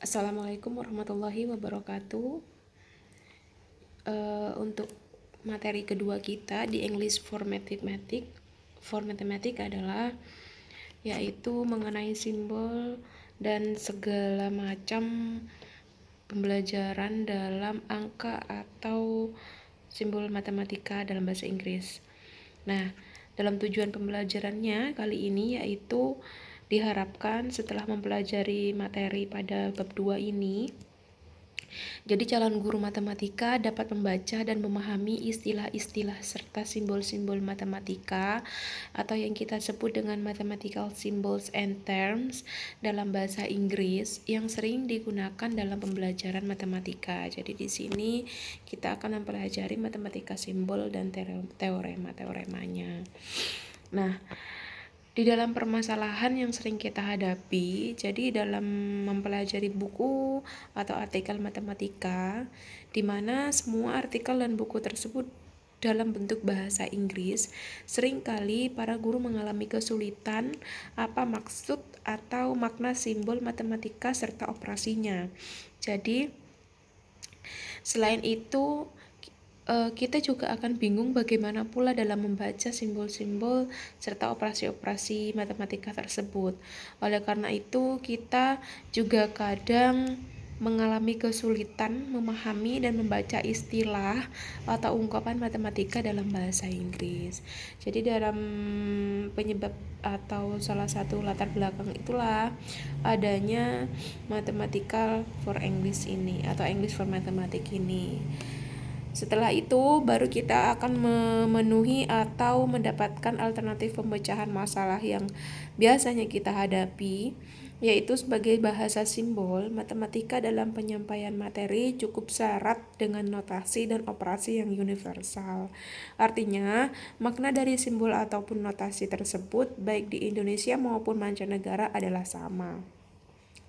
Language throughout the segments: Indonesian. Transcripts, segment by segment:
Assalamualaikum warahmatullahi wabarakatuh. Untuk materi kedua kita di English for Mathematics adalah yaitu mengenai simbol dan segala macam pembelajaran dalam angka atau simbol matematika dalam bahasa Inggris. Nah, dalam tujuan pembelajarannya kali ini yaitu diharapkan setelah mempelajari materi pada bab 2 ini, jadi calon guru matematika dapat membaca dan memahami istilah-istilah serta simbol-simbol matematika atau yang kita sebut dengan mathematical symbols and terms dalam bahasa Inggris yang sering digunakan dalam pembelajaran matematika. Jadi di sini kita akan mempelajari matematika simbol dan teorema-teoremanya. Nah, di dalam permasalahan yang sering kita hadapi, jadi dalam mempelajari buku atau artikel matematika, di mana semua artikel dan buku tersebut dalam bentuk bahasa Inggris, seringkali para guru mengalami kesulitan apa maksud atau makna simbol matematika serta operasinya. Jadi, selain itu, kita juga akan bingung bagaimana pula dalam membaca simbol-simbol serta operasi-operasi matematika tersebut. Oleh karena itu, kita juga kadang mengalami kesulitan memahami dan membaca istilah atau ungkapan matematika dalam bahasa Inggris. Jadi dalam penyebab atau salah satu latar belakang itulah adanya Mathematical for English ini atau English for Mathematics ini. Setelah itu baru kita akan memenuhi atau mendapatkan alternatif pemecahan masalah yang biasanya kita hadapi, yaitu sebagai bahasa simbol, matematika dalam penyampaian materi cukup syarat dengan notasi dan operasi yang universal. Artinya, makna dari simbol ataupun notasi tersebut baik di Indonesia maupun mancanegara adalah sama.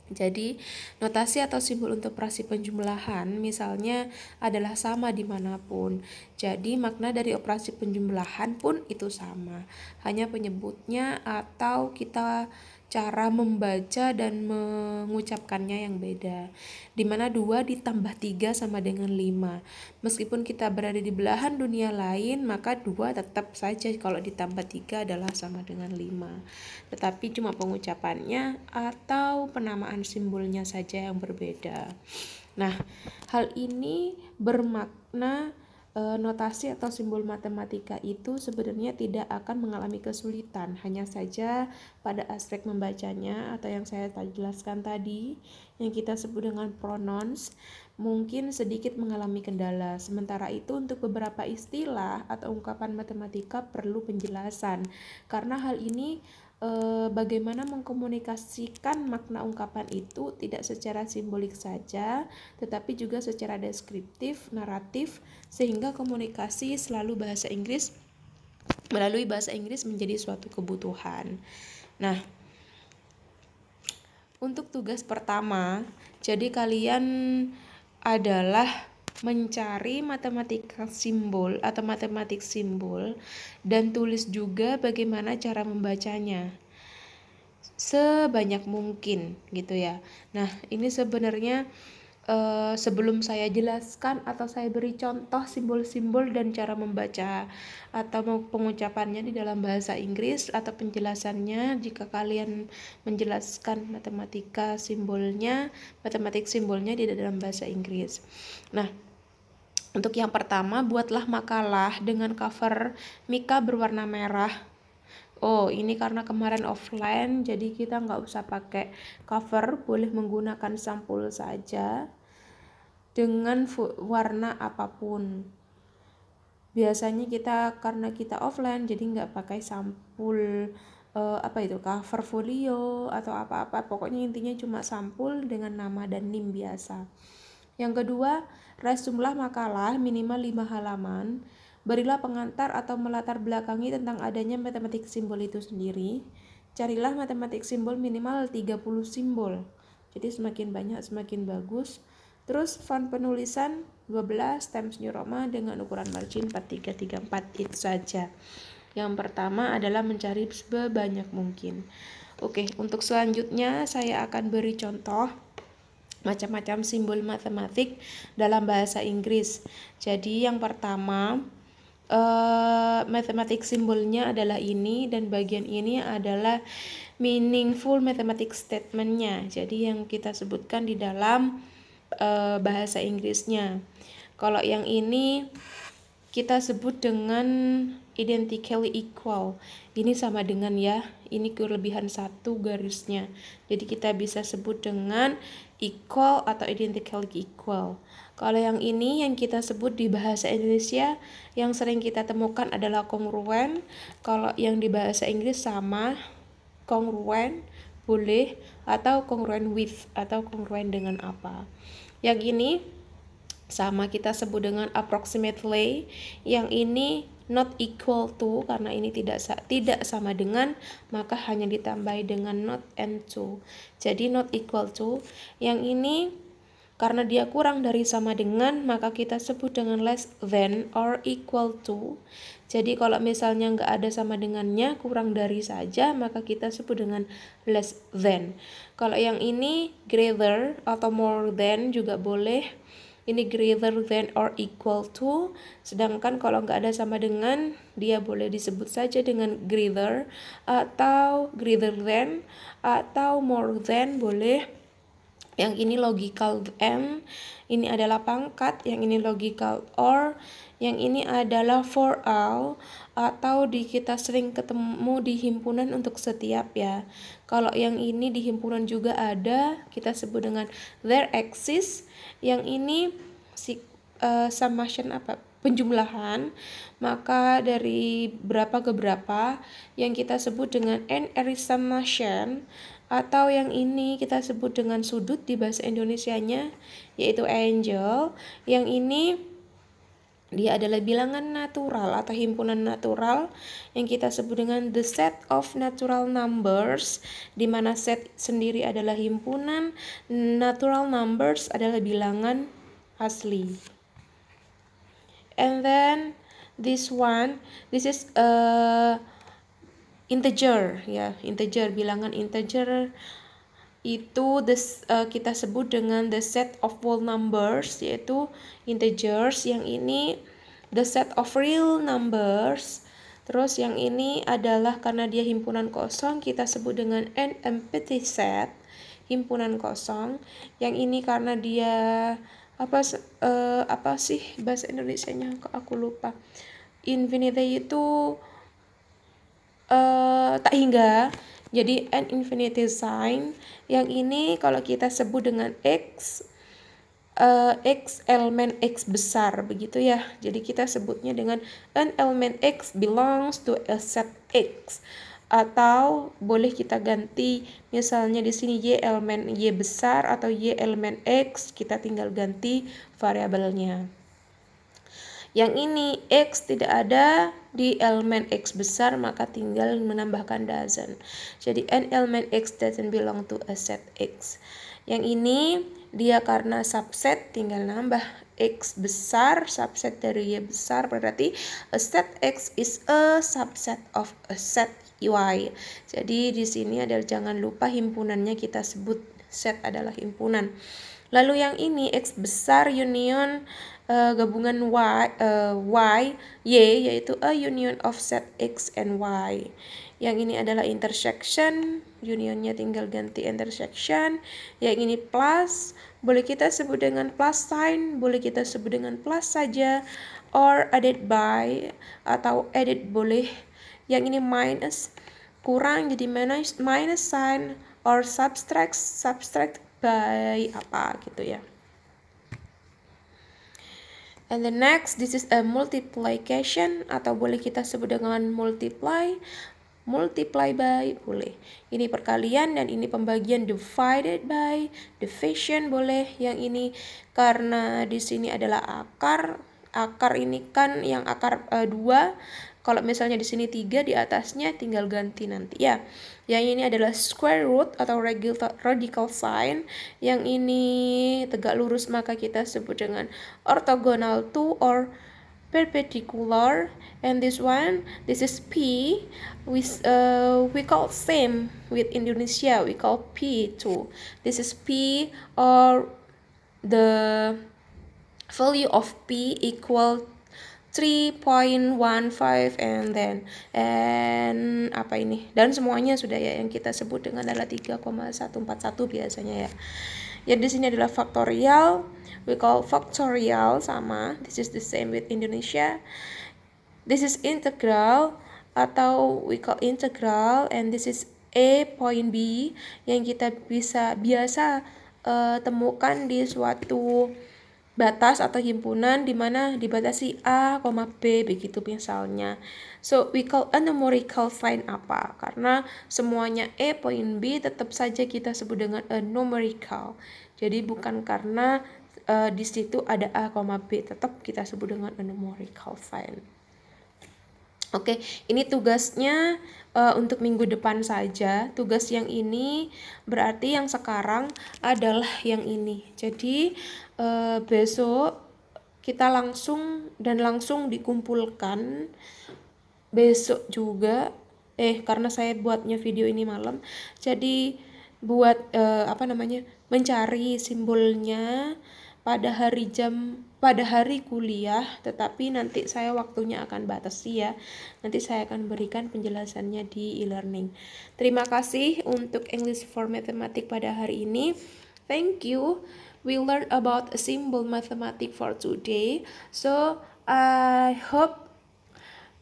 Jadi, notasi atau simbol untuk operasi penjumlahan misalnya adalah sama dimanapun. Jadi, makna dari operasi penjumlahan pun itu sama. Hanya penyebutnya atau kita cara membaca dan mengucapkannya yang beda. Dimana 2 ditambah 3 sama dengan 5. Meskipun kita berada di belahan dunia lain, maka 2 tetap saja kalau ditambah 3 adalah sama dengan 5. Tetapi cuma pengucapannya atau penamaan simbolnya saja yang berbeda. Nah, hal ini bermakna notasi atau simbol matematika itu sebenarnya tidak akan mengalami kesulitan, hanya saja pada aspek membacanya atau yang saya jelaskan tadi yang kita sebut dengan pronouns mungkin sedikit mengalami kendala. Sementara itu untuk beberapa istilah atau ungkapan matematika perlu penjelasan karena hal ini bagaimana mengkomunikasikan makna ungkapan itu tidak secara simbolik saja, tetapi juga secara deskriptif, naratif, sehingga komunikasi melalui bahasa Inggris menjadi suatu kebutuhan. Nah, untuk tugas pertama, jadi kalian adalah mencari matematika simbol atau matematik simbol dan tulis juga bagaimana cara membacanya sebanyak mungkin gitu ya. Nah, ini sebenarnya sebelum saya jelaskan atau saya beri contoh simbol-simbol dan cara membaca atau pengucapannya di dalam bahasa Inggris atau penjelasannya, jika kalian menjelaskan matematik simbolnya di dalam bahasa Inggris. Nah, untuk yang pertama, buatlah makalah dengan cover mika berwarna merah. Oh, ini karena kemarin offline, jadi kita nggak usah pakai cover, boleh menggunakan sampul saja dengan warna apapun. Biasanya karena kita offline, jadi nggak pakai sampul cover folio atau apa-apa. Pokoknya intinya cuma sampul dengan nama dan NIM biasa. Yang kedua, resumlah makalah minimal 5 halaman. Berilah pengantar atau melatar belakangi tentang adanya matematik simbol itu sendiri. Carilah matematik simbol minimal 30 simbol. Jadi semakin banyak semakin bagus. Terus font penulisan 12 Times New Roman dengan ukuran margin 4334 itu saja. Yang pertama adalah mencari sebanyak mungkin. Oke, untuk selanjutnya saya akan beri contoh macam-macam simbol matematik dalam bahasa Inggris. Jadi yang pertama, matematik simbolnya adalah ini, dan bagian ini adalah meaningful mathematics statementnya. Jadi yang kita sebutkan di dalam bahasa Inggrisnya. Kalau yang ini kita sebut dengan identically equal. Ini sama dengan ya, ini kelebihan satu garisnya. Jadi kita bisa sebut dengan equal atau identically equal. Kalau yang ini yang kita sebut di bahasa Indonesia yang sering kita temukan adalah kongruen. Kalau yang di bahasa Inggris sama, kongruen boleh, atau kongruen with, atau kongruen dengan apa. Yang ini sama kita sebut dengan approximately. Yang ini not equal to, karena ini tidak sama dengan, maka hanya ditambah dengan not and to. Jadi not equal to. Yang ini karena dia kurang dari sama dengan, maka kita sebut dengan less than or equal to. Jadi kalau misalnya nggak ada sama dengannya, kurang dari saja, maka kita sebut dengan less than. Kalau yang ini greater atau more than juga boleh. Ini greater than or equal to. Sedangkan kalau nggak ada sama dengan, dia boleh disebut saja dengan greater, atau greater than, atau more than boleh. Yang ini logical and, ini adalah pangkat. Yang ini logical or, yang ini adalah for all, atau kita sering ketemu di himpunan untuk setiap ya. Kalau yang ini di himpunan juga ada, kita sebut dengan there exists. Yang ini summation apa? Penjumlahan, maka dari berapa ke berapa, yang kita sebut dengan an summation. Atau yang ini kita sebut dengan sudut di bahasa Indonesianya, yaitu angle. Yang ini dia adalah bilangan natural atau himpunan natural yang kita sebut dengan the set of natural numbers, di mana set sendiri adalah himpunan, natural numbers adalah bilangan asli. And then this is integer ya, integer, bilangan integer itu kita sebut dengan the set of whole numbers, yaitu integers. Yang ini the set of real numbers. Terus yang ini adalah karena dia himpunan kosong, kita sebut dengan an empty set, himpunan kosong. Yang ini karena dia apa sih bahasa Indonesianya, aku lupa. Infinity itu tak hingga, jadi an infinity sign. Yang ini kalau kita sebut dengan x elemen x besar, begitu ya. Jadi kita sebutnya dengan an element x belongs to a set x, atau boleh kita ganti, misalnya di sini y elemen y besar atau y elemen x, kita tinggal ganti variabelnya. Yang ini x tidak ada di elemen x besar, maka tinggal menambahkan doesn't. Jadi an element x doesn't belong to a set x. Yang ini dia karena subset, tinggal nambah x besar, subset dari y besar, berarti a set x is a subset of a set y. Jadi di sini adalah jangan lupa himpunannya kita sebut set adalah himpunan. Lalu yang ini x besar union gabungan y, yaitu a union of set x and y. Yang ini adalah intersection, unionnya tinggal ganti intersection. Yang ini plus, boleh kita sebut dengan plus sign, boleh kita sebut dengan plus saja, or added by, atau added boleh. Yang ini minus, kurang jadi minus sign, or subtract by apa gitu ya. And the next, this is a multiplication, atau boleh kita sebut dengan multiply by, boleh. Ini perkalian, dan ini pembagian divided by, division boleh. Yang ini karena di sini adalah akar ini kan yang akar 2. Kalau misalnya di sini 3, di atasnya tinggal ganti nanti ya. Yang ini adalah square root atau radical sign. Yang ini tegak lurus, maka kita sebut dengan orthogonal to or perpendicular, and this is P. We call same with Indonesia, we call P too. This is P, or the value of P equal 3.15, and apa ini, dan semuanya sudah ya, yang kita sebut dengan adalah 3,141 biasanya ya. Jadi di sini adalah faktorial, we call factorial, sama, this is the same with Indonesia. This is integral, atau we call integral, and this is A point B, yang kita biasa temukan di suatu batas atau himpunan di mana dibatasi A, B, begitu misalnya. So we call a numerical sign apa? Karena semuanya A point B tetap saja kita sebut dengan a numerical. Jadi bukan karena di situ ada A, B, tetap kita sebut dengan a numerical sign. Oke, ini tugasnya untuk minggu depan saja. Tugas yang ini berarti yang sekarang adalah yang ini. Jadi besok kita langsung dikumpulkan. Besok juga, karena saya buatnya video ini malam, jadi buat mencari simbolnya pada hari kuliah, tetapi nanti saya waktunya akan batasi ya. Nanti saya akan berikan penjelasannya di e-learning. Terima kasih untuk English for Mathematics pada hari ini. Thank you. We learned about a symbol mathematics for today. So I hope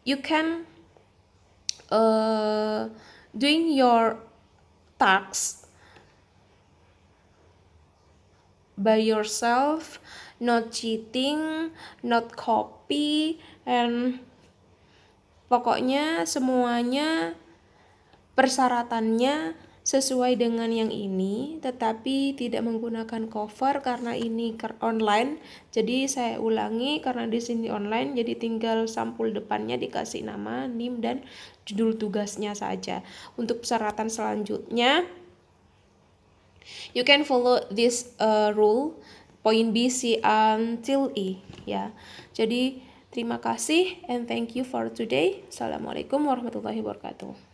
you can doing your tasks by yourself, not cheating, not copy, and pokoknya semuanya persyaratannya sesuai dengan yang ini, tetapi tidak menggunakan cover karena ini online. Jadi saya ulangi, karena di sini online, jadi tinggal sampul depannya dikasih nama, NIM, dan judul tugasnya saja. Untuk persyaratan selanjutnya, you can follow this rule, point B, C, until E ya. Jadi terima kasih and thank you for today. Assalamualaikum warahmatullahi wabarakatuh.